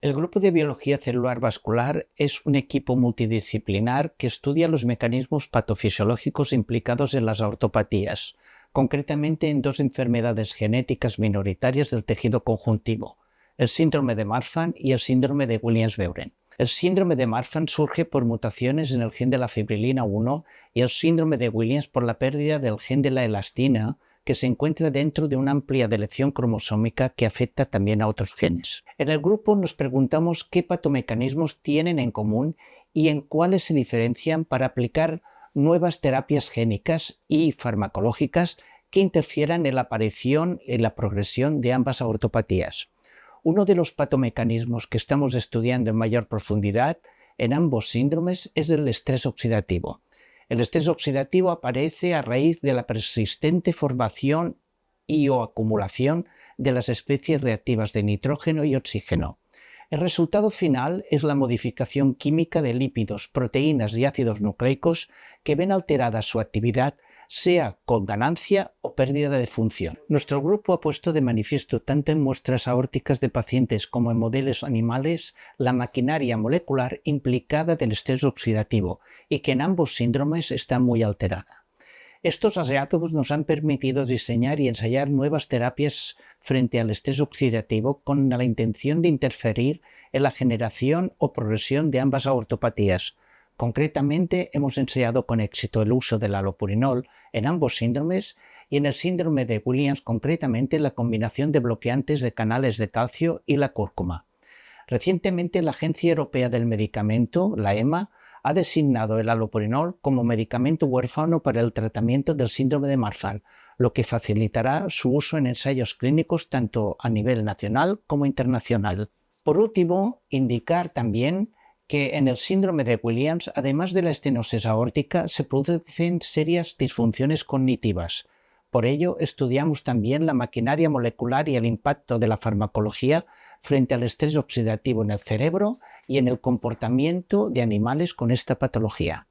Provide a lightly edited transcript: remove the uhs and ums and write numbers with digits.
El Grupo de Biología Celular Vascular es un equipo multidisciplinar que estudia los mecanismos patofisiológicos implicados en las aortopatías, concretamente en dos enfermedades genéticas minoritarias del tejido conjuntivo, el síndrome de Marfan y el síndrome de Williams-Beuren. El síndrome de Marfan surge por mutaciones en el gen de la fibrilina 1 y el síndrome de Williams por la pérdida del gen de la elastina, que se encuentra dentro de una amplia deleción cromosómica que afecta también a otros genes. En el grupo nos preguntamos qué patomecanismos tienen en común y en cuáles se diferencian para aplicar nuevas terapias génicas y farmacológicas que interfieran en la aparición y la progresión de ambas aortopatías. Uno de los patomecanismos que estamos estudiando en mayor profundidad en ambos síndromes es el estrés oxidativo. El estrés oxidativo aparece a raíz de la persistente formación o acumulación de las especies reactivas de nitrógeno y oxígeno. El resultado final es la modificación química de lípidos, proteínas y ácidos nucleicos que ven alterada su actividad, sea con ganancia o pérdida de función. Nuestro grupo ha puesto de manifiesto tanto en muestras aórticas de pacientes como en modelos animales la maquinaria molecular implicada del estrés oxidativo y que en ambos síndromes está muy alterada. Estos hallazgos nos han permitido diseñar y ensayar nuevas terapias frente al estrés oxidativo con la intención de interferir en la generación o progresión de ambas aortopatías. Concretamente, hemos ensayado con éxito el uso del allopurinol en ambos síndromes y en el síndrome de Williams concretamente la combinación de bloqueantes de canales de calcio y la cúrcuma. Recientemente la Agencia Europea del Medicamento, la EMA, ha designado el allopurinol como medicamento huérfano para el tratamiento del síndrome de Marfan, lo que facilitará su uso en ensayos clínicos tanto a nivel nacional como internacional. Por último, indicar también que en el síndrome de Williams, además de la estenosis aórtica, se producen serias disfunciones cognitivas. Por ello, estudiamos también la maquinaria molecular y el impacto de la farmacología frente al estrés oxidativo en el cerebro y en el comportamiento de animales con esta patología.